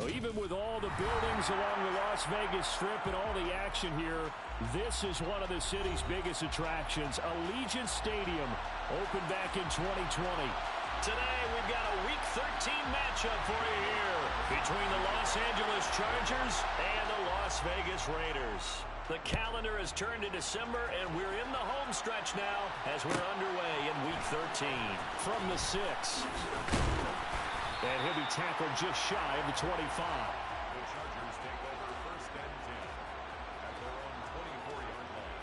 Well, even with all the buildings along the Las Vegas Strip and all the action here, this is one of the city's biggest attractions. Allegiant Stadium opened back in 2020. Today, we've got a Week 13 matchup for you here between the Los Angeles Chargers and the Las Vegas Raiders. The calendar has turned to December, and we're in the home stretch now as we're underway in Week 13. From the 6. And he'll be tackled just shy of the 25. The Chargers take over first and 10 at their own 24-yard line.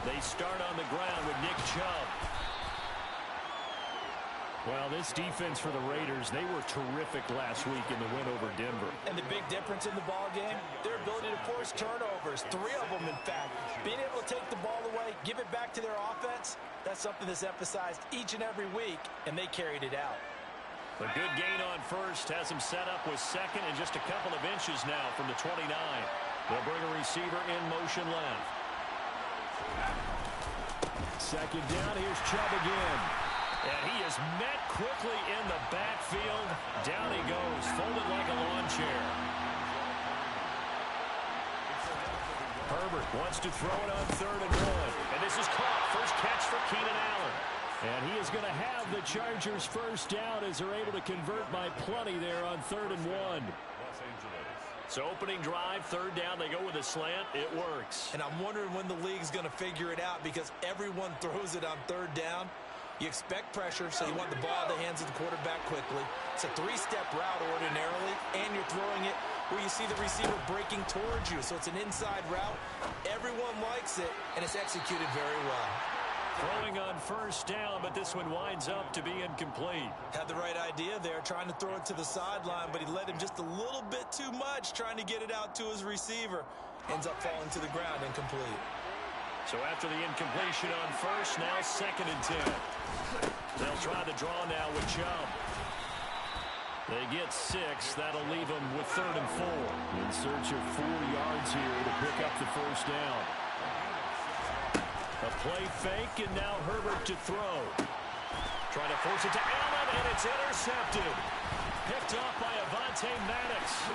They start on the ground with Nick Chubb. Well, this defense for the Raiders, they were terrific last week in the win over Denver. And the big difference in the ball game, their ability to force turnovers, 3 of them in fact. Being able to take the ball away, give it back to their offense, that's something that's emphasized each and every week, and they carried it out. A good gain on first has him set up with second and just a couple of inches now from the 29. They'll bring a receiver in motion left. Second down, here's Chubb again. And he is met quickly in the backfield. Down he goes, folded like a lawn chair. Herbert wants to throw it on 3rd and 1. And this is caught. First catch for Keenan Allen. And he is going to have the Chargers first down as they're able to convert by plenty there on 3rd and 1. So opening drive, 3rd down, they go with a slant. It works. And I'm wondering when the league's going to figure it out because everyone throws it on 3rd down. You expect pressure, so you want the ball in the hands of the quarterback quickly. It's a 3-step route ordinarily, and you're throwing it where you see the receiver breaking towards you. So it's an inside route. Everyone likes it, and it's executed very well. Throwing on first down, but this one winds up to be incomplete. Had the right idea there, trying to throw it to the sideline, but he led him just a little bit too much, trying to get it out to his receiver. Ends up falling to the ground, incomplete. So after the incompletion on first, now 2nd and 10. They'll try the draw now with Chubb. They get 6. That'll leave them with 3rd and 4. In search of 4 yards here to pick up the first down. A play fake, and now Herbert to throw. Trying to force it to Allen, and it's intercepted. Picked off by Avonte Maddox.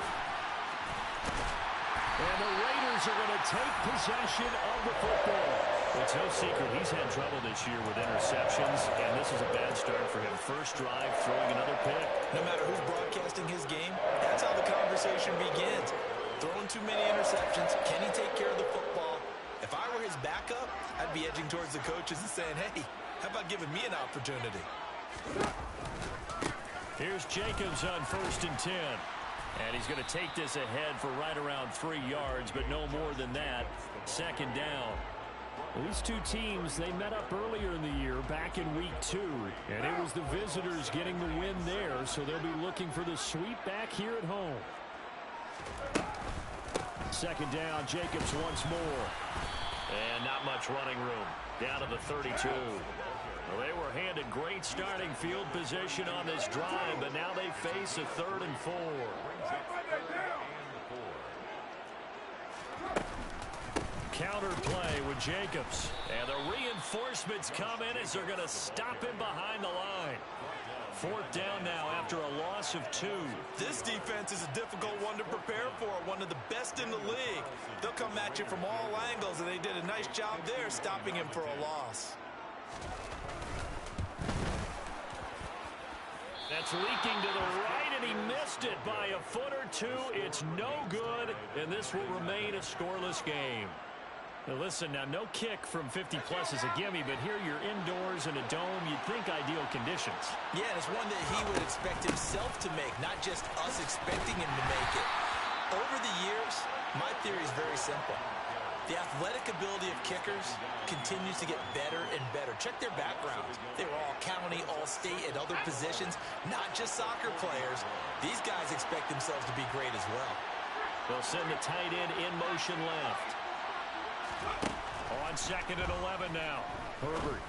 And the Raiders are going to take possession of the football. It's no secret he's had trouble this year with interceptions, and this is a bad start for him. First drive, throwing another pick. No matter who's broadcasting his game, that's how the conversation begins. Throwing too many interceptions, can he take care of the football? If I were his backup, I'd be edging towards the coaches and saying, hey, how about giving me an opportunity? Here's Jacobs on 1st and 10. And he's going to take this ahead for right around 3 yards, but no more than that. 2nd down. These two teams, they met up earlier in the year, back in Week 2. And it was the visitors getting the win there, so they'll be looking for the sweep back here at home. 2nd down, Jacobs once more. And not much running room. Down to the 32. Well, they were handed great starting field position on this drive, but now they face a 3rd and 4. Counter play with Jacobs. And the reinforcements come in as they're going to stop him behind the line. 4th down now after a loss of 2. This defense is a difficult one to prepare for, one of the best in the league. They'll come at you from all angles, and they did a nice job there stopping him for a loss. That's leaking to the right, and he missed it by a foot or 2. It's no good, and this will remain a scoreless game. Now listen, now no kick from 50-plus is a gimme, but here you're indoors in a dome. You'd think ideal conditions. Yeah, and it's one that he would expect himself to make, not just us expecting him to make it. Over the years, my theory is very simple. The athletic ability of kickers continues to get better and better. Check their backgrounds. They were all county, all state, at other positions, not just soccer players. These guys expect themselves to be great as well. They'll send the tight end in motion left. On 2nd and 11 now. Herbert.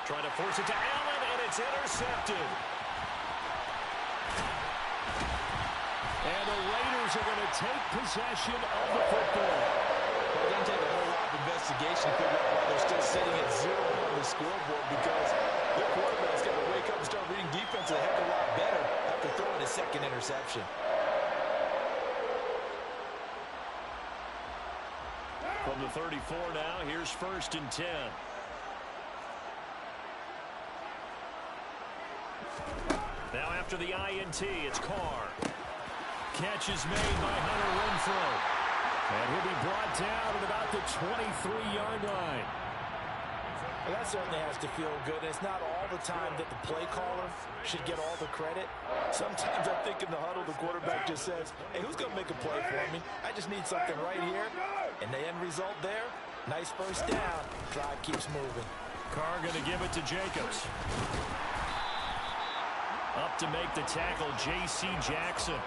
Trying to force it to Allen, and it's intercepted. And the Raiders are going to take possession of the football. Well, it doesn't take a whole lot of investigation to figure out why they're still sitting at 0 on the scoreboard, because their quarterback's got to wake up and start reading defense a heck of a lot better after throwing his second interception. From the 34 now, here's 1st and 10. Now after the INT, it's Carr. Catch is made by Hunter Renfrow. And he'll be brought down at about the 23-yard line. Well, that certainly has to feel good. And it's not all the time that the play caller should get all the credit. Sometimes I think in the huddle, the quarterback just says, hey, who's going to make a play for me? I just need something right here. And the end result there, nice first down. Drive keeps moving. Carr going to give it to Jacobs. Up to make the tackle, J.C. Jackson.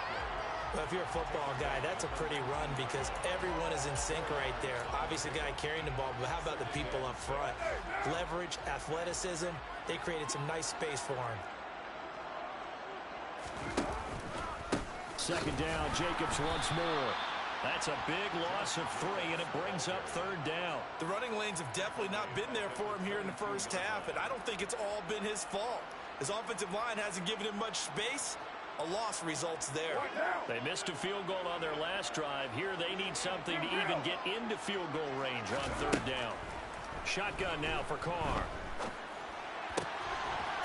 Well, if you're a football guy, that's a pretty run because everyone is in sync right there. Obviously, the guy carrying the ball, but how about the people up front? Leverage, athleticism, they created some nice space for him. 2nd down, Jacobs once more. That's a big loss of 3, and it brings up 3rd down. The running lanes have definitely not been there for him here in the first half, and I don't think it's all been his fault. His offensive line hasn't given him much space. A loss results there. They missed a field goal on their last drive. Here they need something to even get into field goal range on 3rd down. Shotgun now for Carr.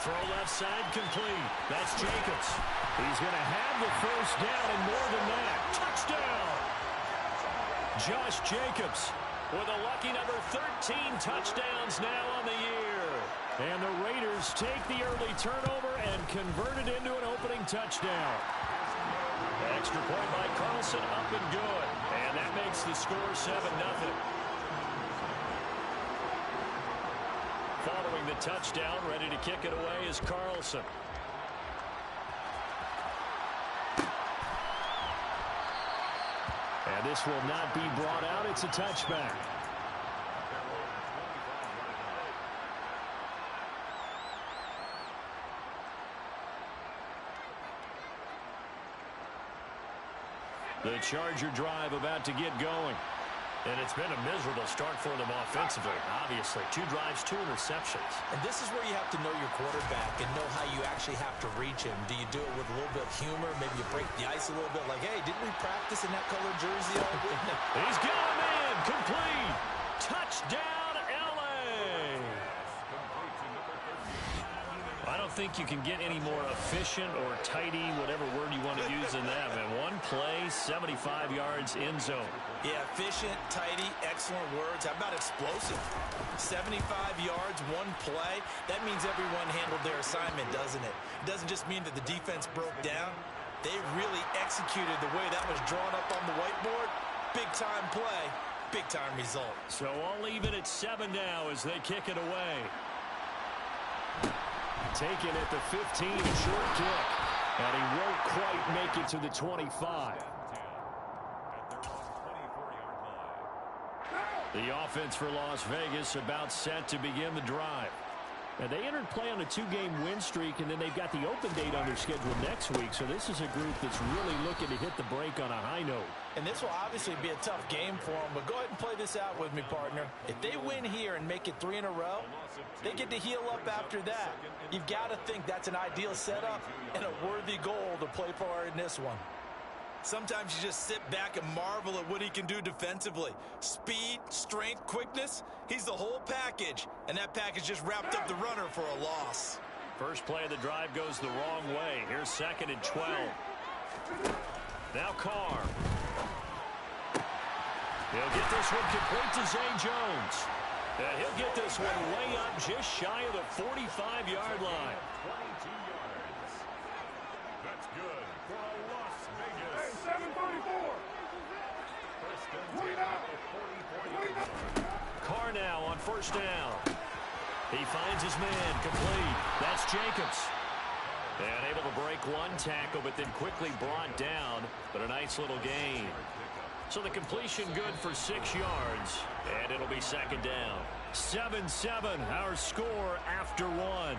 Throw left side complete. That's Jacobs. He's going to have the first down and more than that. Touchdown! Josh Jacobs with a lucky number 13 touchdowns now on the year. And the Raiders take the early turnover and convert it into an opening touchdown. Extra point by Carlson, up and good. And that makes the score 7-0. Following the touchdown, ready to kick it away is Carlson. And this will not be brought out. It's a touchback. The Charger drive about to get going. And it's been a miserable start for them offensively, obviously. 2 drives, 2 interceptions. And this is where you have to know your quarterback and know how you actually have to reach him. Do you do it with a little bit of humor? Maybe you break the ice a little bit like, hey, didn't we practice in that colored jersey all week? He's got him in. Complete. Touchdown, L.A. I don't think you can get any more efficient or tidy, whatever word you want to use in that, man. 1 play, 75 yards in zone. Yeah, efficient, tidy, excellent words. How about explosive? 75 yards, 1 play. That means everyone handled their assignment, doesn't it? It doesn't just mean that the defense broke down. They really executed the way that was drawn up on the whiteboard. Big-time play, big-time result. So I'll leave it at 7 now as they kick it away. Taken at the 15, a short kick. And he won't quite make it to the 25. The offense for Las Vegas about set to begin the drive. Now, they entered play on a 2-game win streak, and then they've got the open date on their schedule next week. So this is a group that's really looking to hit the break on a high note. And this will obviously be a tough game for them, but go ahead and play this out with me, partner. If they win here and make it 3 in a row, they get to heal up after that. You've got to think that's an ideal setup and a worthy goal to play for in this one. Sometimes you just sit back and marvel at what he can do defensively. Speed, strength, quickness, he's the whole package. And that package just wrapped up the runner for a loss. First play of the drive goes the wrong way. Here's 2nd and 12. Now Carr. He'll get this one complete to Zay Jones. And he'll get this one way up just shy of the 45-yard line. 22 yards. That's good for a Las Vegas. 734. First and 10 at the 44-yard line. Carr now on 1st down. He finds his man complete. That's Jacobs. And able to break 1 tackle, but then quickly brought down. But a nice little gain. So the completion good for 6 yards. And it'll be 2nd down. 7-7, our score after 1.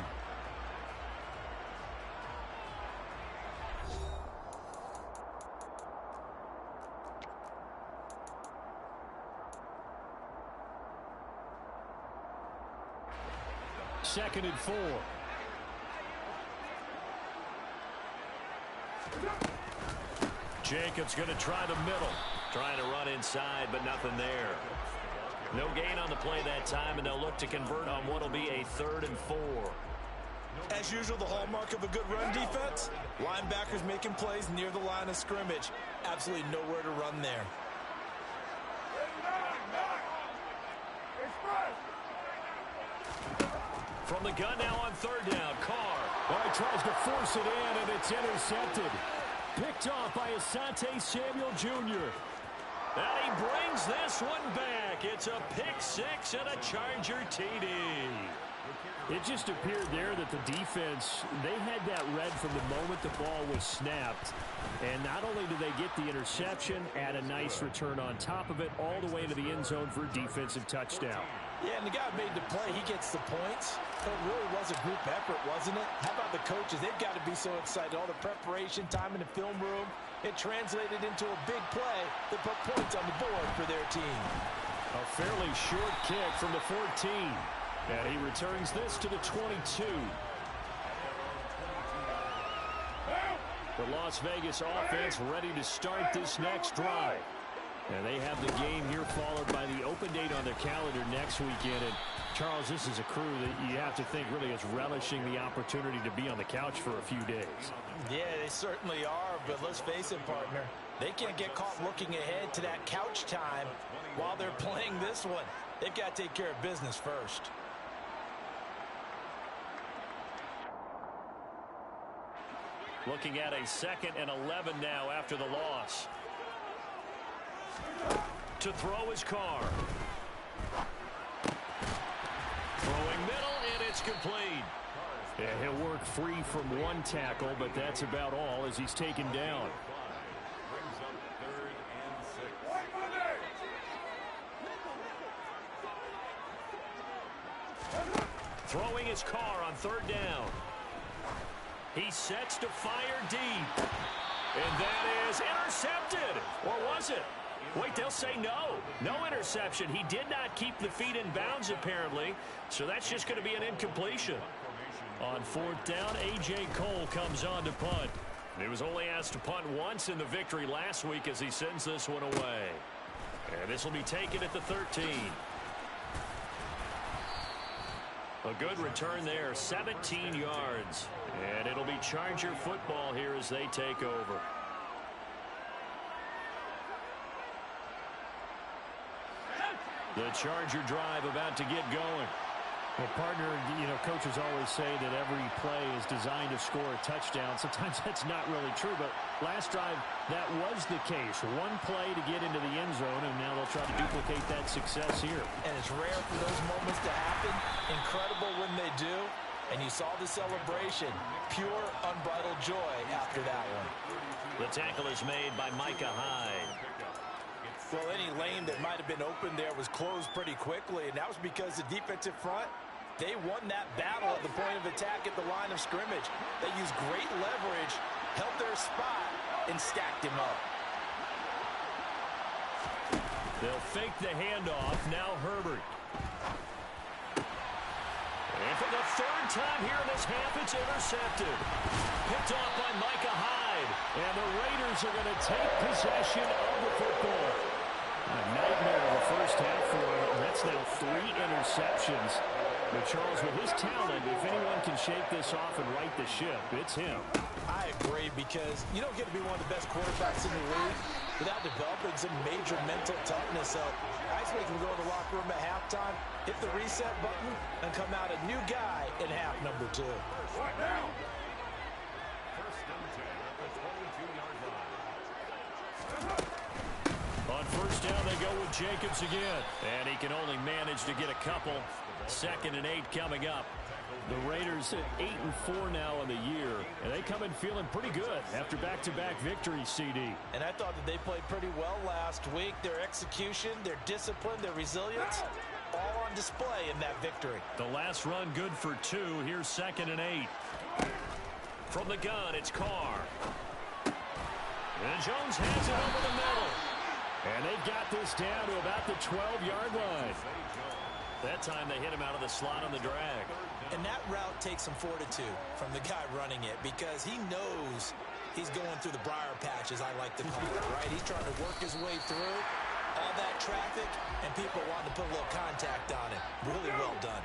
2nd and 4. Jacobs going to try the middle. Trying to run inside, but nothing there. No gain on the play that time, and they'll look to convert on what will be a 3rd and 4. As usual, the hallmark of a good run defense, linebackers making plays near the line of scrimmage. Absolutely nowhere to run there. From the gun now on 3rd down, Carr. Oh, he tries to force it in, and it's intercepted. Picked off by Asante Samuel Jr. And he brings this one back. It's a pick 6 and a Charger TD. It just appeared there that the defense, they had that read from the moment the ball was snapped. And not only did they get the interception, add a nice return on top of it, all the way to the end zone for a defensive touchdown. Yeah, and the guy made the play. He gets the points. It really was a group effort, wasn't it? How about the coaches? They've got to be so excited. All the preparation time in the film room, it translated into a big play that put points on the board for their team. A fairly short kick from the 14. And he returns this to the 22. The Las Vegas offense ready to start this next drive. And they have the game here followed by the open date on their calendar next weekend. And Charles, this is a crew that you have to think really is relishing the opportunity to be on the couch for a few days. Yeah, they certainly are. But let's face it, partner, they can't get caught looking ahead to that couch time while they're playing this one. They've got to take care of business first. Looking at a 2nd and 11 now after the loss. To throw his Carr. Throwing middle, and it's complete. Yeah, he'll work free from one tackle, but that's about all as he's taken down. Brings up 3rd and 6. Throwing his Carr on 3rd down. He sets to fire deep. And that is intercepted. Or was it? Wait, they'll say no. No interception. He did not keep the feet in bounds, apparently. So that's just going to be an incompletion. On 4th down, A.J. Cole comes on to punt. He was only asked to punt once in the victory last week as he sends this one away. And this will be taken at the 13. A good return there, 17 yards. And it'll be Charger football here as they take over. The Charger drive about to get going. Well, partner, you know, coaches always say that every play is designed to score a touchdown. Sometimes that's not really true, but last drive, that was the case. One play to get into the end zone, and now they'll try to duplicate that success here. And it's rare for those moments to happen. Incredible when they do. And you saw the celebration. Pure, unbridled joy after that one. The tackle is made by Micah Hyde. Well, any lane that might have been open there was closed pretty quickly, and that was because the defensive front, they won that battle at the point of attack at the line of scrimmage. They used great leverage, held their spot, and stacked him up. They'll fake the handoff. Now Herbert. And for the 3rd time here in this half, it's intercepted. Picked off by Micah Hyde. And the Raiders are going to take possession of the football. A nightmare of the first half for him. That's now 3 interceptions. But Charles, with his talent, if anyone can shake this off and right the ship, it's him. I agree, because you don't get to be one of the best quarterbacks in the league without developing some major mental toughness. So I expect him to go in the locker room at halftime, hit the reset button, and come out a new guy in half number 2. Right now. 1st and 10 at the 22-yard line. On 1st down, they go with Jacobs again. And he can only manage to get a couple. 2nd and 8 coming up. The Raiders at 8-4 now in the year. And they come in feeling pretty good after back-to-back victories, CD. And I thought that they played pretty well last week. Their execution, their discipline, their resilience, all on display in that victory. The last run good for 2. Here's 2nd and 8. From the gun, it's Carr. And Jones has it over the middle. And they've got this down to about the 12-yard line. That time they hit him out of the slot on the drag. And that route takes some fortitude from the guy running it because he knows he's going through the briar patch, as I like to call it, right? He's trying to work his way through all that traffic, and people want to put a little contact on it. Really well done.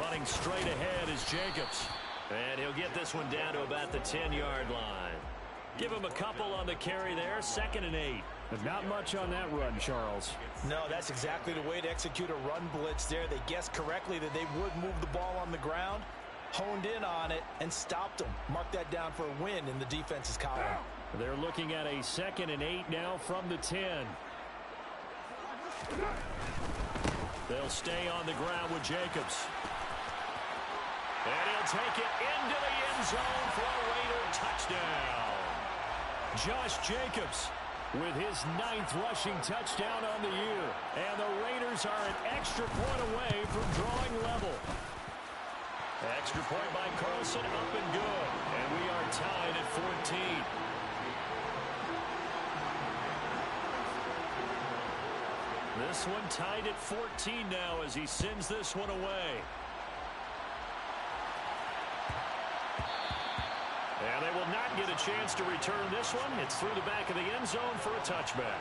Running straight ahead is Jacobs. And he'll get this one down to about the 10-yard line. Give him a couple on the carry there, 2nd and 8. But not much on that run, Charles. No, that's exactly the way to execute a run blitz there. They guessed correctly that they would move the ball on the ground, honed in on it, and stopped them. Mark that down for a win in the defense's column. They're looking at a 2nd and 8 now from the 10. They'll stay on the ground with Jacobs. And he'll take it into the end zone for a Raider touchdown. Josh Jacobs with his 9th rushing touchdown on the year. And the Raiders are an extra point away from drawing level. Extra point by Carlson, up and good. And we are tied at 14. This one tied at 14 now as he sends this one away. And they will not get a chance to return this one. It's through the back of the end zone for a touchback.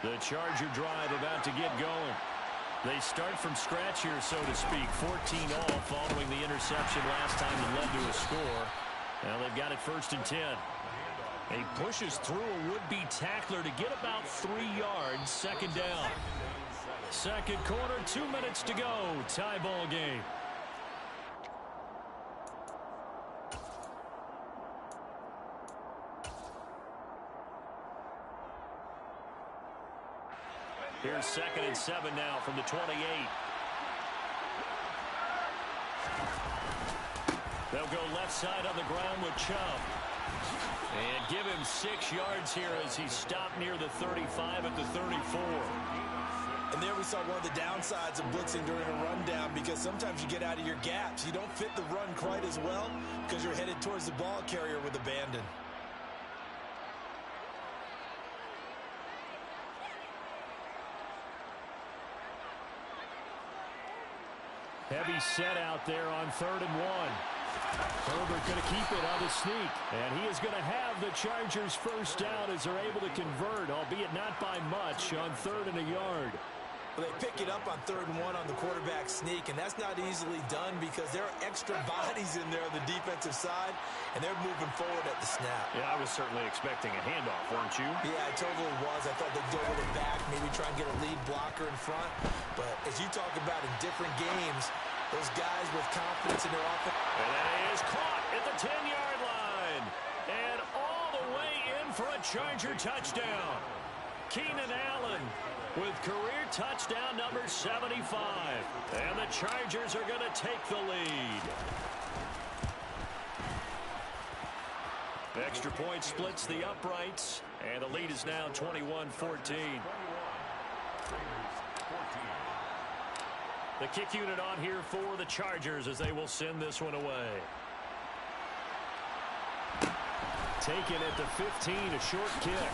The Charger drive about to get going. They start from scratch here, so to speak. 14 all following the interception last time that led to a score. Now they've got it 1st and 10. He pushes through a would-be tackler to get about 3 yards, 2nd down. 2nd quarter, 2 minutes to go. Tie ball game. Here's 2nd and 7 now from the 28. They'll go left side on the ground with Chubb. And give him 6 yards here as he stopped near the 35 at the 34. And there we saw one of the downsides of blitzing during a rundown, because sometimes you get out of your gaps. You don't fit the run quite as well because you're headed towards the ball carrier with abandon. Heavy set out there on 3rd and 1. Herbert going to keep it on the sneak. And he is going to have the Chargers first down as they're able to convert, albeit not by much, on 3rd and a yard. Well, they pick it up on 3rd and 1 on the quarterback sneak, and that's not easily done because there are extra bodies in there on the defensive side, and they're moving forward at the snap. Yeah, I was certainly expecting a handoff, weren't you? Yeah, I totally was. I thought they'd go with it back, maybe try and get a lead blocker in front. But as you talk about in different games, those guys with confidence in their offense. And that is caught at the 10-yard line. And all the way in for a Charger touchdown. Keenan Allen with career touchdown number 75. And the Chargers are going to take the lead. Extra point splits the uprights. And the lead is now 21-14. The kick unit on here for the Chargers as they will send this one away. Taken at the 15, a short kick.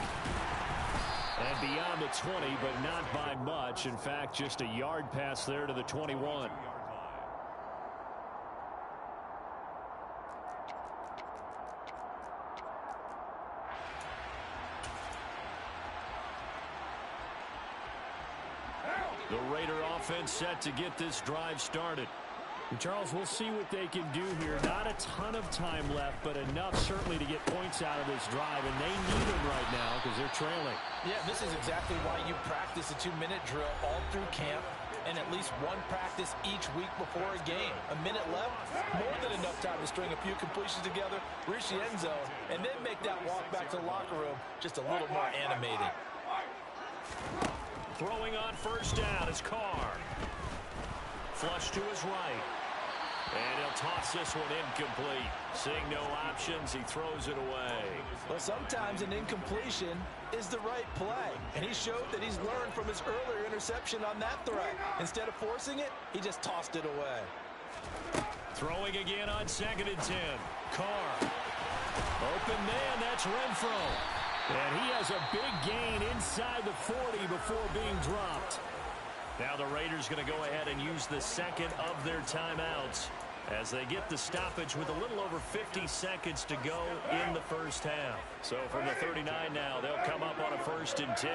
And beyond the 20, but not by much. In fact, just a yard pass there to the 21. The Raider offense set to get this drive started. And Charles, we'll see what they can do here. Not a ton of time left, but enough certainly to get points out of this drive, and they need them right now because they're trailing. Yeah, this is exactly why you practice a 2-minute drill all through camp and at least one practice each week before a game. A minute left, more than enough time to string a few completions together, reach the end zone, and then make that walk back to the locker room just a little more animated. Throwing on first down is Carr. Flush to his right. And he'll toss this one incomplete. Seeing no options, he throws it away. Well, sometimes an incompletion is the right play. And he showed that he's learned from his earlier interception on that threat. Instead of forcing it, he just tossed it away. Throwing again on 2nd and 10. Carr. Open man, that's Renfro. And he has a big gain inside the 40 before being dropped. Now the Raiders going to go ahead and use the second of their timeouts as they get the stoppage with a little over 50 seconds to go in the first half. So from the 39 now, they'll come up on a 1st and 10.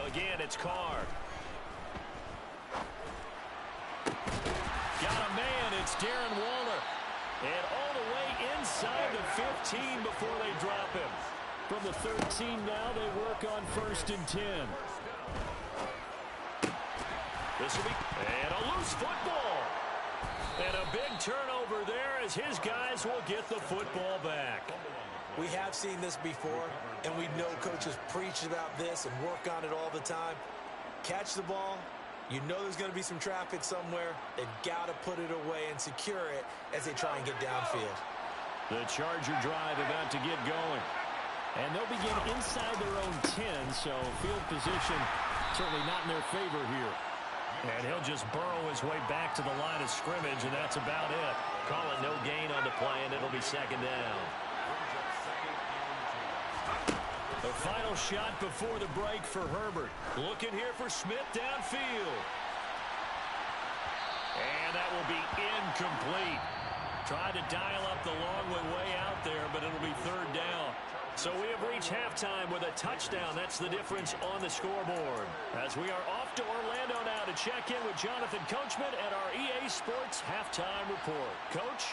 Again, it's Carr. Got a man, it's Darren Waller. And all the way inside the 15 before they drop him. From the 13 now, they work on 1st and 10. This will be, and a loose football. And a big turnover there as his guys will get the football back. We have seen this before, and we know coaches preach about this and work on it all the time. Catch the ball. You know there's going to be some traffic somewhere. They've got to put it away and secure it as they try and get downfield. The Charger drive about to get going. And they'll begin inside their own 10, so field position certainly not in their favor here. And he'll just burrow his way back to the line of scrimmage, and that's about it. Call it no gain on the play, and it'll be 2nd down. The final shot before the break for Herbert. Looking here for Smith downfield. And that will be incomplete. Tried to dial up the long way out there, but it'll be 3rd down. So we have reached halftime with a touchdown. That's the difference on the scoreboard. As we are off to Orlando now to check in with Jonathan Coachman at our EA Sports Halftime Report. Coach?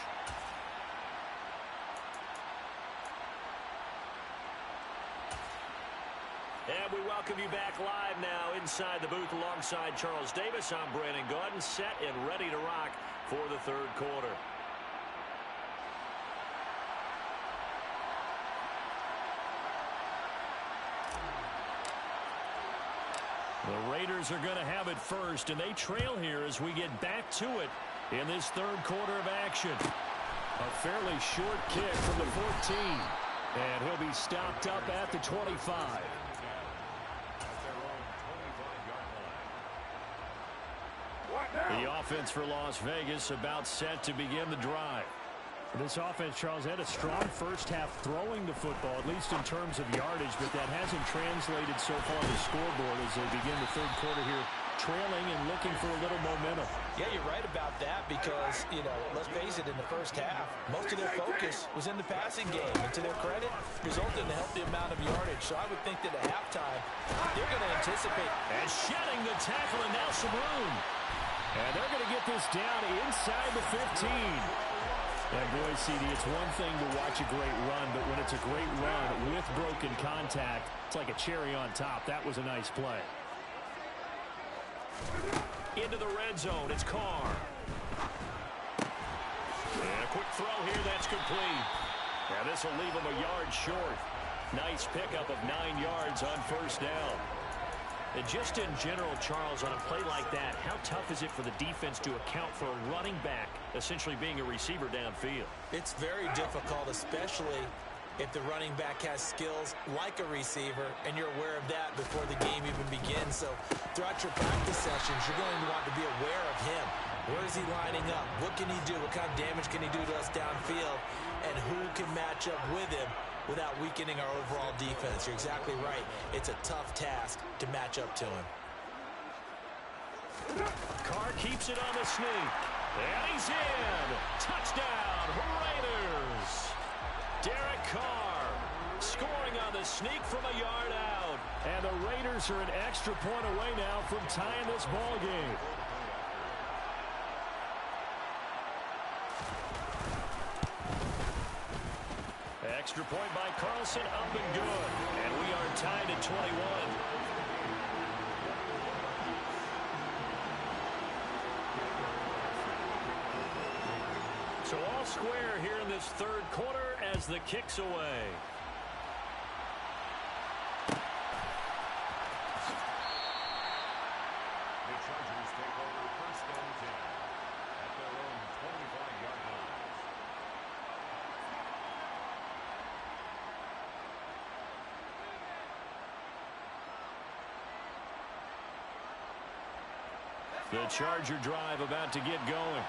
And we welcome you back live now inside the booth alongside Charles Davis. I'm Brandon Gaudin, set and ready to rock for the 3rd quarter. The Raiders are going to have it first, and they trail here as we get back to it in this 3rd quarter of action. A fairly short kick from the 14, and he'll be stopped up at the 25. The offense for Las Vegas about set to begin the drive. This offense, Charles, had a strong first half throwing the football, at least in terms of yardage, but that hasn't translated so far to the scoreboard as they begin the 3rd quarter here, trailing and looking for a little momentum. Yeah, you're right about that because, let's face it, in the first half, most of their focus was in the passing game. And to their credit, resulted in a healthy amount of yardage. So I would think that at halftime, they're going to anticipate. And shedding the tackle, and now some room. And they're going to get this down inside the 15. And boy, CD, it's one thing to watch a great run, but when it's a great run with broken contact, it's like a cherry on top. That was a nice play. Into the red zone, it's Carr. And a quick throw here, that's complete. Now this will leave him a yard short. Nice pickup of 9 yards on 1st down. And just in general, Charles, on a play like that, how tough is it for the defense to account for a running back essentially being a receiver downfield? It's very difficult, especially if the running back has skills like a receiver, and you're aware of that before the game even begins. So throughout your practice sessions, you're going to want to be aware of him. Where is he lining up? What can he do? What kind of damage can he do to us downfield? And who can match up with him without weakening our overall defense? You're exactly right. It's a tough task to match up to him. Carr keeps it on the sneak. And he's in. Touchdown, Raiders. Derek Carr scoring on the sneak from a yard out. And the Raiders are an extra point away now from tying this ball game. Extra point by Carlson, up and good. And we are tied at 21. So all square here in this 3rd quarter as the kick's away. The Chargers take over 1st and 10 at their own 25-yard line. The Charger drive about to get going.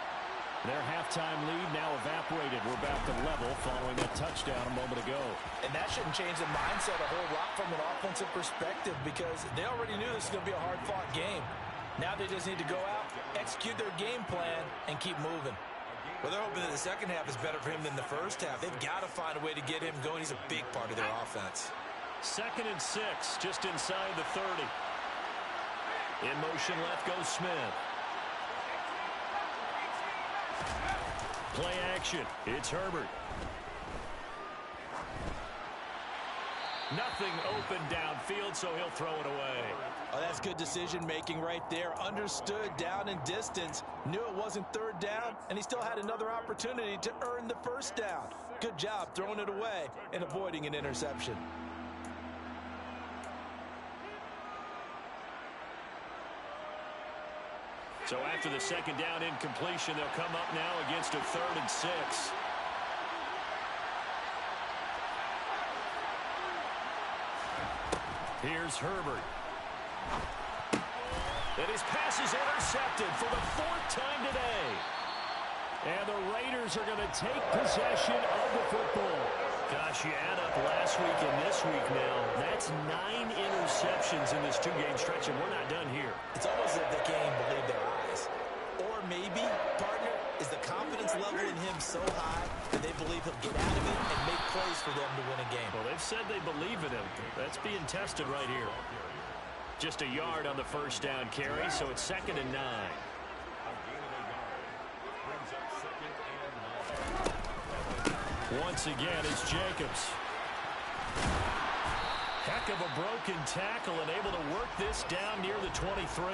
Their halftime lead now evaporated. We're back to level following that touchdown a moment ago. And that shouldn't change the mindset a whole lot from an offensive perspective because they already knew this was going to be a hard-fought game. Now they just need to go out, execute their game plan, and keep moving. Well, they're hoping that the second half is better for him than the first half. They've got to find a way to get him going. He's a big part of their offense. 2nd and 6, just inside the 30. In motion left goes Smith. Play action. It's Herbert. Nothing open downfield, so he'll throw it away. Oh, that's good decision-making right there. Understood down and distance. Knew it wasn't 3rd down, and he still had another opportunity to earn the 1st down. Good job throwing it away and avoiding an interception. So after the 2nd down incompletion, they'll come up now against a 3rd and 6. Here's Herbert. And his pass is intercepted for the 4th time today. And the Raiders are going to take possession of the football. Gosh, you add up last week and this week now. That's 9 interceptions in this 2-game stretch, and we're not done here. It's almost as if they can't even believe their eyes. Or maybe, partner, is the confidence level in him so high that they believe he'll get out of it and make plays for them to win a game. Well, they've said they believe in him. That's being tested right here. Just a yard on the 1st down carry, so it's 2nd and 9. Once again, it's Jacobs. Heck of a broken tackle and able to work this down near the 23.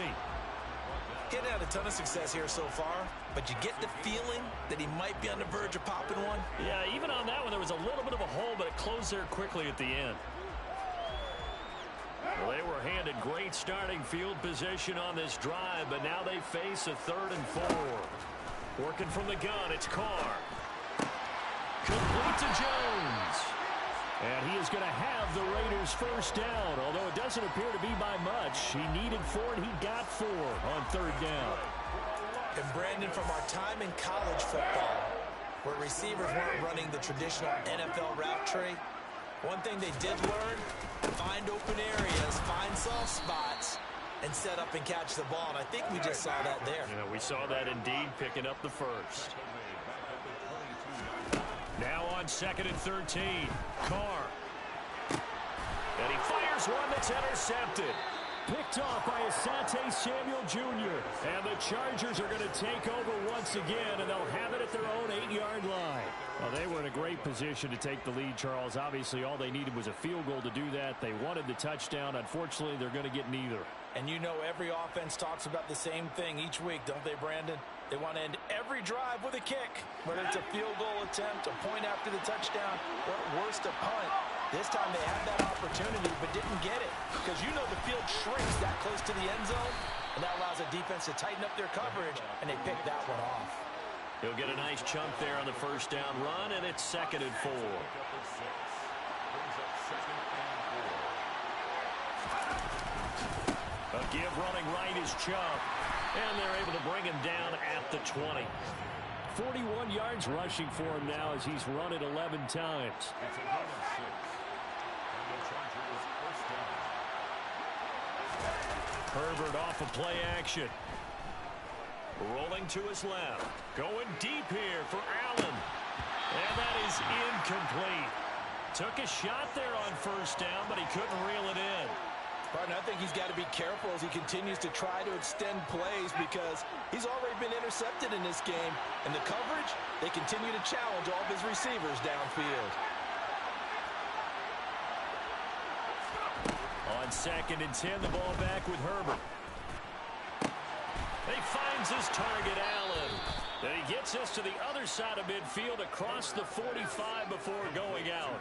Getting had a ton of success here so far, but you get the feeling that he might be on the verge of popping one. Yeah, even on that one, there was a little bit of a hole, but it closed there quickly at the end. Well, they were handed great starting field position on this drive, but now they face a 3rd and 4. Working from the gun, it's Carr. Complete to Jones. And he is going to have the Raiders' 1st down, although it doesn't appear to be by much. He needed 4, and he got 4 on 3rd down. And Brandon, from our time in college football, where receivers weren't running the traditional NFL route tree, one thing they did learn, find open areas, find soft spots, and set up and catch the ball. And I think we just saw that there. Yeah, we saw that indeed, picking up the 1st. Now on 2nd and 13, Carr. And he fires one that's intercepted. Picked off by Asante Samuel Jr. And the Chargers are going to take over once again, and they'll have it at their own 8-yard line. Well, they were in a great position to take the lead, Charles. Obviously, all they needed was a field goal to do that. They wanted the touchdown. Unfortunately, they're going to get neither. And you know every offense talks about the same thing each week, don't they, Brandon? They want to end every drive with a kick, whether it's a field goal attempt, a point after the touchdown, or at worst, a punt. This time they had that opportunity but didn't get it because you know the field shrinks that close to the end zone, and that allows the defense to tighten up their coverage, and they picked that one off. He'll get a nice chunk there on the 1st down run, and it's 2nd and 4. A give running right is Chubb. And they're able to bring him down at the 20. 41 yards rushing for him now as he's run it 11 times. Herbert off of play action. Rolling to his left. Going deep here for Allen. And that is incomplete. Took a shot there on 1st down, but he couldn't reel it in. Partner, I think he's got to be careful as he continues to try to extend plays because he's already been intercepted in this game. And the coverage, they continue to challenge all of his receivers downfield. On 2nd and 10, the ball back with Herbert. He finds his target, Allen. Then he gets us to the other side of midfield across the 45 before going out.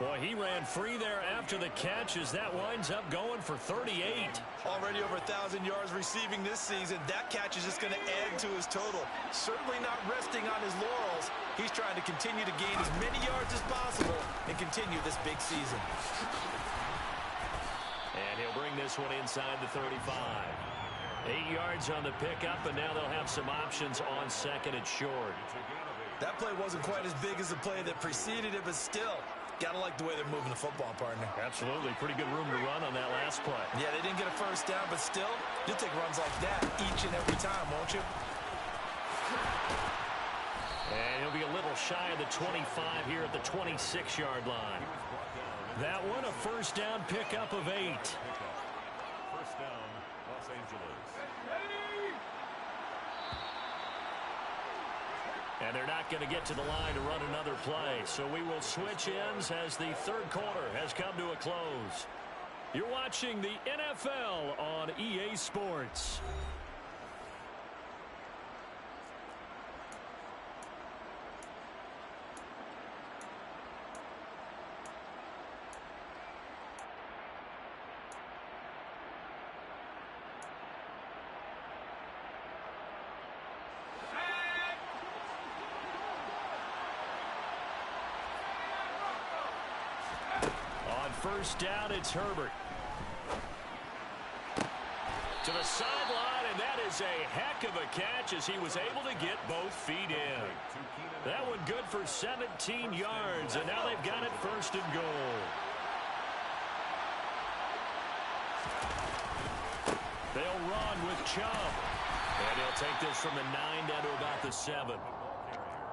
Boy, he ran free there after the catch as that winds up going for 38. Already over 1,000 yards receiving this season. That catch is just going to add to his total. Certainly not resting on his laurels. He's trying to continue to gain as many yards as possible and continue this big season. And he'll bring this one inside the 35. 8 yards on the pickup, and now they'll have some options on second and short. That play wasn't quite as big as the play that preceded it, but still, gotta like the way they're moving the football, partner. Absolutely. Pretty good room to run on that last play. Yeah, they didn't get a first down, but still, you'll take runs like that each and every time, won't you? And he'll be a little shy of the 25 here at the 26-yard line. That one, a first down pickup of 8. First down, Los Angeles. And they're not going to get to the line to run another play. So we will switch ends as the third quarter has come to a close. You're watching the NFL on EA Sports. First down, it's Herbert. To the sideline, and that is a heck of a catch as he was able to get both feet in. That one good for 17 yards, and now they've got it first and goal. They'll run with Chubb. And he'll take this from the 9 down to about the 7.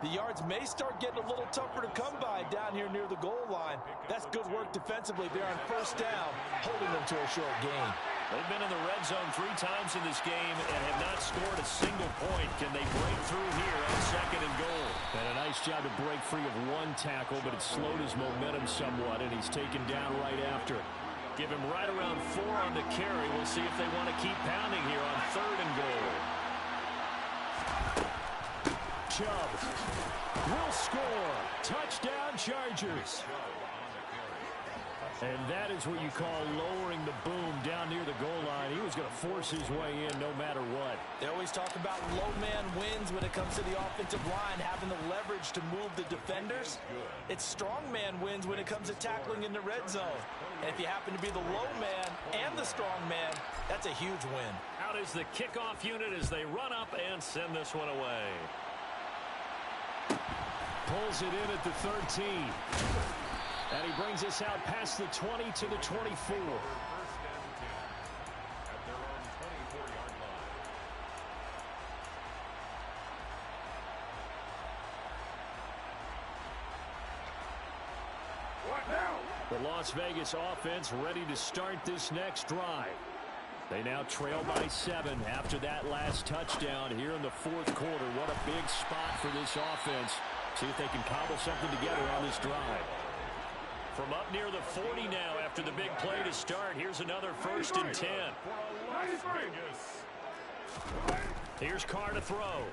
The yards may start getting a little tougher to come by down here near the goal line. That's good work defensively there on first down, holding them to a short gain. They've been in the red zone 3 times in this game and have not scored a single point. Can they break through here on second and goal? And a nice job to break free of one tackle, but it slowed his momentum somewhat, and he's taken down right after. Give him right around 4 on the carry. We'll see if they want to keep pounding here on third and goal. Chubb will score. Touchdown, Chargers. And that is what you call lowering the boom down near the goal line. He was going to force his way in no matter what. They always talk about low man wins when it comes to the offensive line, having the leverage to move the defenders. It's strong man wins when it comes to tackling in the red zone. And if you happen to be the low man and the strong man, that's a huge win. Out is the kickoff unit as they run up and send this one away. Pulls it in at the 13. And he brings us out past the 20 to the 24. First and 10 at their own 24-yard line. What now? The Las Vegas offense ready to start this next drive. They now trail by 7 after that last touchdown here in the fourth quarter. What a big spot for this offense. See if they can cobble something together on this drive. From up near the 40 now after the big play to start. Here's another first and 10. Here's Carr to throw.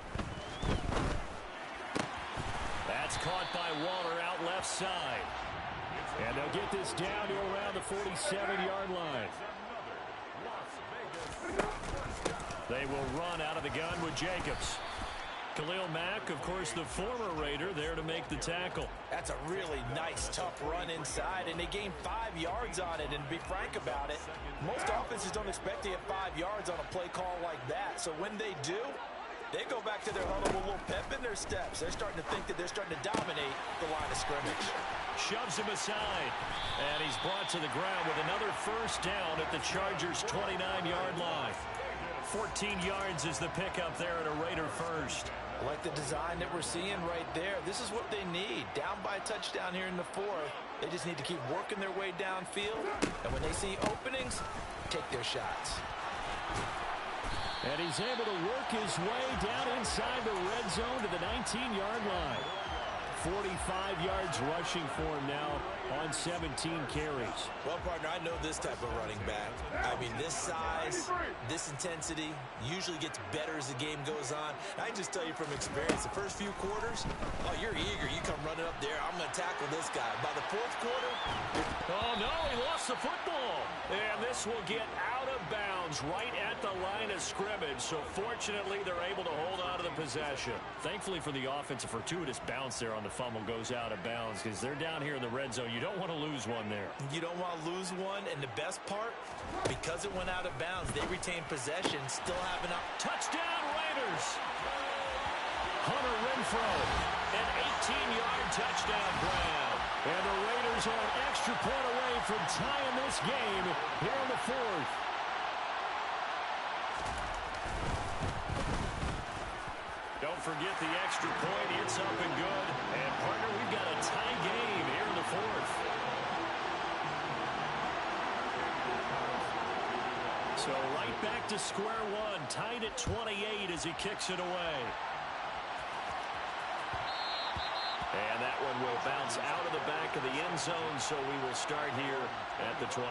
That's caught by Waller out left side. And they'll get this down to around the 47-yard line. They will run out of the gun with Jacobs. Khalil Mack, of course, the former Raider, there to make the tackle. That's a really nice, tough run inside, and they gained 5 yards on it. And to be frank about it, most offenses don't expect to get 5 yards on a play call like that. So when they do, they go back to their huddle with a little pep in their steps. They're starting to think that they're starting to dominate the line of scrimmage. Shoves him aside, and he's brought to the ground with another first down at the Chargers' 29-yard line. 14 yards is the pickup there at a Raider first. I like the design that we're seeing right there. This is what they need. Down by a touchdown here in the fourth. They just need to keep working their way downfield. And when they see openings, take their shots. And he's able to work his way down inside the red zone to the 19-yard line. 45 yards rushing for him now on 17 carries. Well, partner, I know this type of running back. I mean, this size, this intensity usually gets better as the game goes on. I can just tell you from experience, the first few quarters, oh, you're eager. You come running up there, I'm going to tackle this guy. By the fourth quarter, oh, no, he lost the football. And this will get out of bounds right at the line of scrimmage. So fortunately, they're able to hold on to the possession. Thankfully for the offense, a fortuitous bounce there on the the fumble goes out of bounds because they're down here in the red zone. You don't want to lose one there. You don't want to lose one, and the best part, because it went out of bounds, they retain possession, still have an touchdown Raiders. Hunter Renfrow, an 18-yard touchdown grab. And the Raiders are an extra point away from tying this game here in the fourth. Don't forget the extra point. It's up and good. And, partner, we've got a tie game here in the fourth. So right back to square one. Tied at 28 as he kicks it away. And that one will bounce out of the back of the end zone, so we will start here at the 25.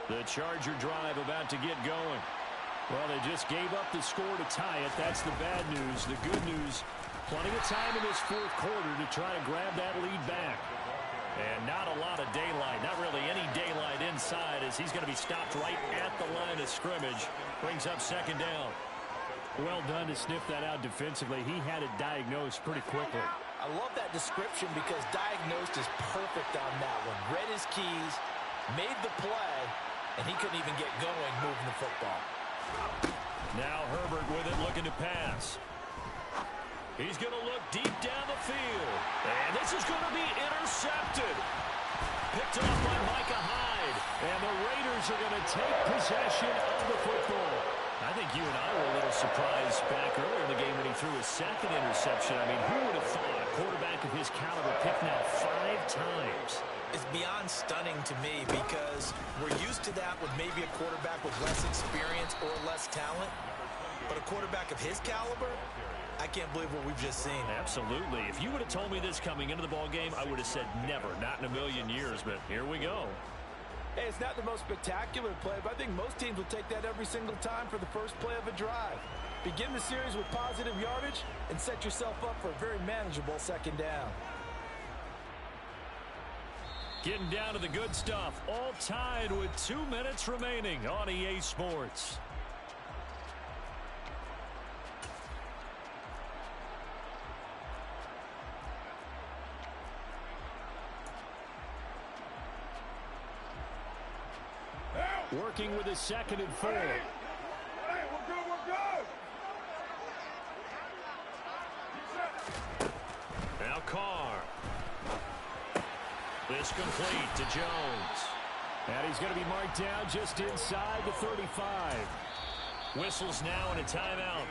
The Charger drive about to get going. Well, they just gave up the score to tie it. That's the bad news. The good news, plenty of time in this fourth quarter to try to grab that lead back. And not a lot of daylight, not really any daylight inside as he's going to be stopped right at the line of scrimmage. Brings up second down. Well done to sniff that out defensively. He had it diagnosed pretty quickly. I love that description because diagnosed is perfect on that one. Read his keys, made the play, and he couldn't even get going moving the football. Now Herbert with it, looking to pass. He's going to look deep down the field. And this is going to be intercepted. Picked off by Micah Hyde. And the Raiders are going to take possession of the football. I think you and I were a little surprised back earlier in the game when he threw his second interception. I mean, who would have thought a quarterback of his caliber picked now 5 times? It's beyond stunning to me because we're used to that with maybe a quarterback with less experience or less talent. But a quarterback of his caliber, I can't believe what we've just seen. Absolutely. If you would have told me this coming into the ball game, I would have said never, not in a million years, but here we go. Hey, it's not the most spectacular play, but I think most teams will take that every single time for the first play of a drive. Begin the series with positive yardage and set yourself up for a very manageable second down. Getting down to the good stuff, all tied with 2 minutes remaining on EA Sports. Working with a 2nd and 4. Hey, we're good. Now Carr. This complete to Jones. And he's going to be marked down just inside the 35. Whistles now and a timeout.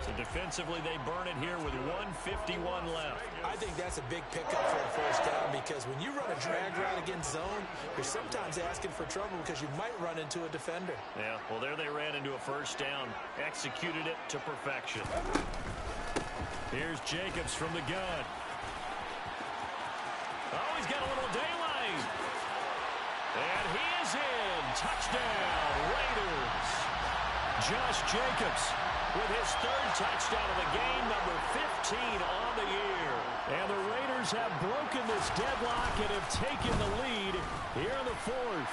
So defensively, they burn it here with 1:51 left. I think that's a big pickup for a first down because when you run a drag route against zone, you're sometimes asking for trouble because you might run into a defender. Yeah, well, there they ran into a first down. Executed it to perfection. Here's Jacobs from the gun. Oh, he's got a little daylight. And he is in. Touchdown, Raiders. Josh Jacobs with his 3rd touchdown of the game, number 15 on the year. And the Raiders have broken this deadlock and have taken the lead here in the 4th.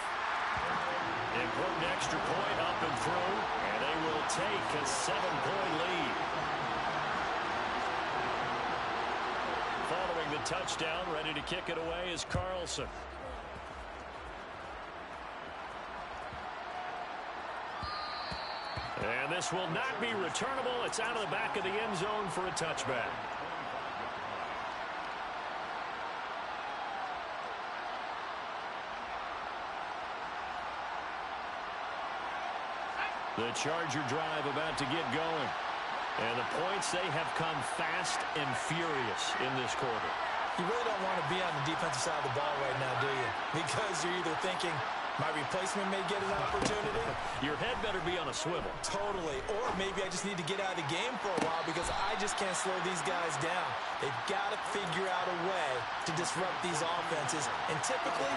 Important extra point up and through, and they will take a 7-point lead. Following the touchdown, ready to kick it away is Carlson. And this will not be returnable. It's out of the back of the end zone for a touchback. The Charger drive about to get going. And the points, they have come fast and furious in this quarter. You really don't want to be on the defensive side of the ball right now, do you? Because you're either thinking, my replacement may get an opportunity. Your head better be on a swivel. Totally. Or maybe I just need to get out of the game for a while because I just can't slow these guys down. They've got to figure out a way to disrupt these offenses. And typically,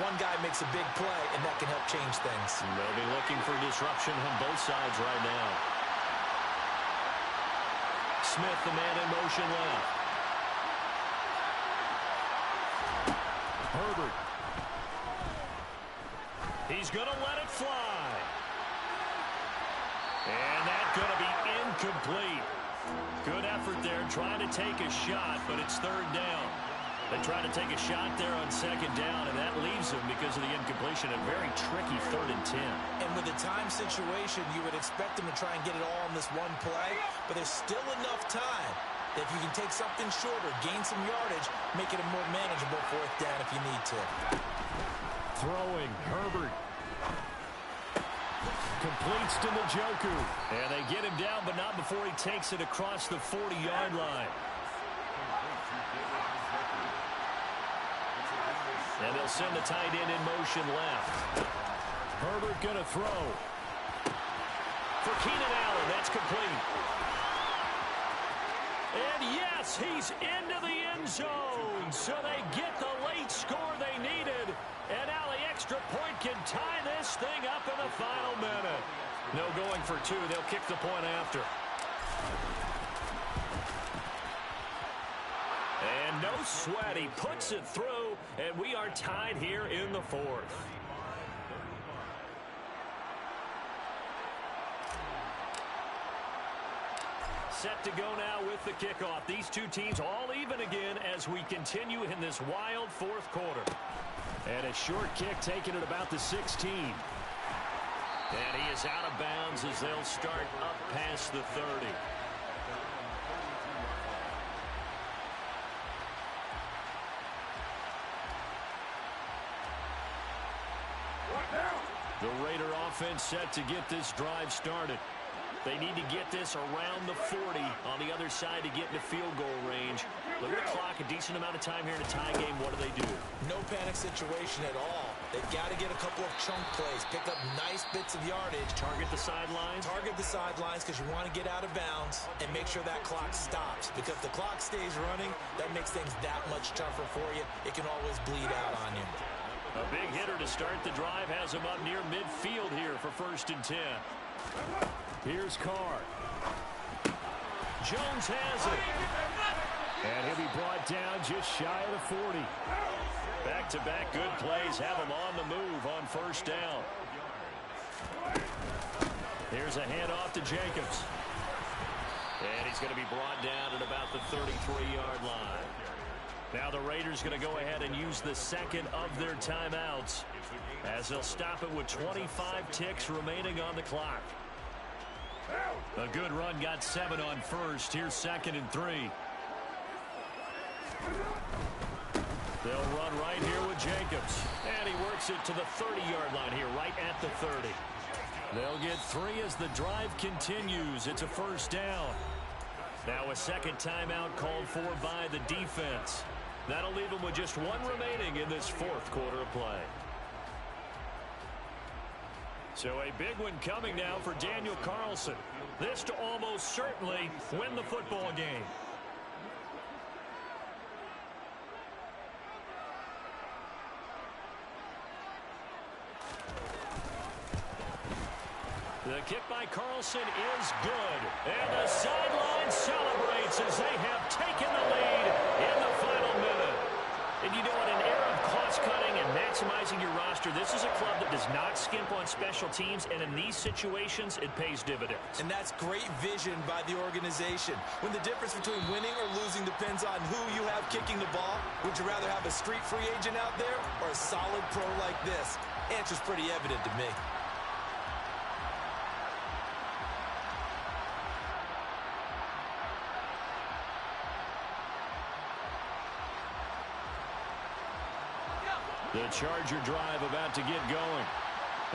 one guy makes a big play, and that can help change things. They'll be looking for disruption on both sides right now. Smith, the man in motion left. Herbert. He's going to let it fly. And that's going to be incomplete. Good effort there trying to take a shot, but it's third down. They try to take a shot there on second down, and that leaves them because of the incompletion. A very tricky 3rd and 10. And with a time situation, you would expect them to try and get it all in this one play, but there's still enough time that if you can take something shorter, gain some yardage, make it a more manageable 4th down if you need to. Throwing, Herbert. Completes to Njoku. And they get him down, but not before he takes it across the 40-yard line. And they'll send the tight end in motion left. Herbert going to throw. For Keenan Allen, that's complete. And yes, he's into the end zone. So they get the late score they needed. And now the extra point can tie this thing up in the final minute. No going for 2. They'll kick the point after. And no sweat. He puts it through, and we are tied here in the 4th. Set to go now with the kickoff. These two teams all even again as we continue in this wild 4th quarter. And a short kick taken at about the 16. And he is out of bounds as they'll start up past the 30. The Raider offense set to get this drive started. They need to get this around the 40 on the other side to get into field goal range. Look at the clock, a decent amount of time here in a tie game. What do they do? No panic situation at all. They've got to get a couple of chunk plays, pick up nice bits of yardage. Target the sidelines? Target the sidelines because you want to get out of bounds and make sure that clock stops. Because if the clock stays running, that makes things that much tougher for you. It can always bleed out on you. A big hitter to start the drive has him up near midfield here for 1st and 10. Here's Carr. Jones has it. And he'll be brought down just shy of the 40. Back-to-back good plays have him on the move on 1st down. Here's a handoff to Jacobs. And he's going to be brought down at about the 33-yard line. Now the Raiders going to go ahead and use the second of their timeouts as they'll stop it with 25 ticks remaining on the clock. A good run got 7 on 1st. Here's 2nd and 3. They'll run right here with Jacobs. And he works it to the 30-yard line here, right at the 30. They'll get 3 as the drive continues. It's a 1st down. Now a second timeout called for by the defense. That'll leave them with just 1 remaining in this 4th quarter of play. So a big one coming now for Daniel Carlson. This to almost certainly win the football game. The kick by Carlson is good. And the sideline celebrates as they have taken the lead in the final minute. And you know, in an era of cost-cutting and maximizing your roster, this is a club that does not skimp on special teams, and in these situations, it pays dividends. And that's great vision by the organization. When the difference between winning or losing depends on who you have kicking the ball, would you rather have a street free agent out there or a solid pro like this? Answer's pretty evident to me. The Charger drive about to get going.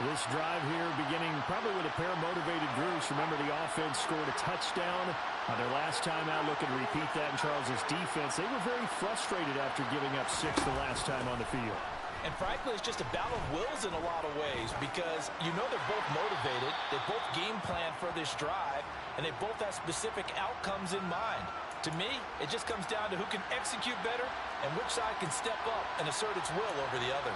This drive here beginning probably with a pair of motivated groups. Remember, the offense scored a touchdown on their last time out, looking to repeat that in Charles's defense. They were very frustrated after giving up 6 the last time on the field. And frankly, it's just a battle of wills in a lot of ways because you know they're both motivated. They both game plan for this drive, and they both have specific outcomes in mind. To me, it just comes down to who can execute better and which side can step up and assert its will over the other.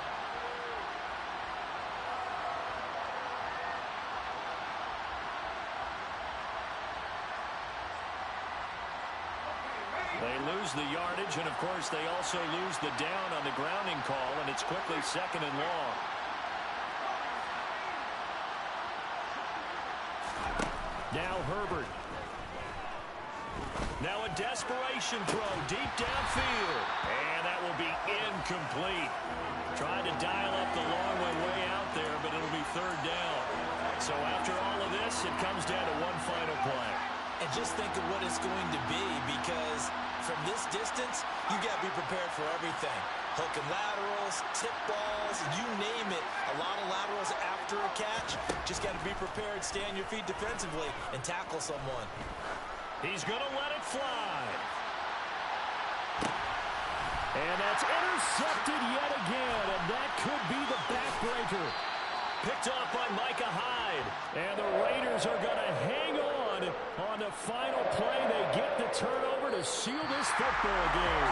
They lose the yardage, and of course they also lose the down on the grounding call, and it's quickly 2nd and long. Now a desperation throw deep downfield. And that will be incomplete. Tried to dial up the long way out there, but it'll be third down. So after all of this, it comes down to one final play. And just think of what it's going to be, because from this distance, you got to be prepared for everything. Hook and laterals, tip balls, you name it. A lot of laterals after a catch. Just got to be prepared, stay on your feet defensively, and tackle someone. He's going to let it fly. And that's intercepted yet again, and that could be the backbreaker. Picked off by Micah Hyde. And the Raiders are going to hang on the final play. They get the turnover to seal this football game.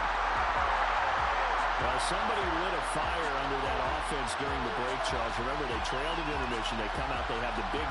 Well, somebody lit a fire under that offense during the break, Charles. Remember, they trailed at intermission. They come out, they have the big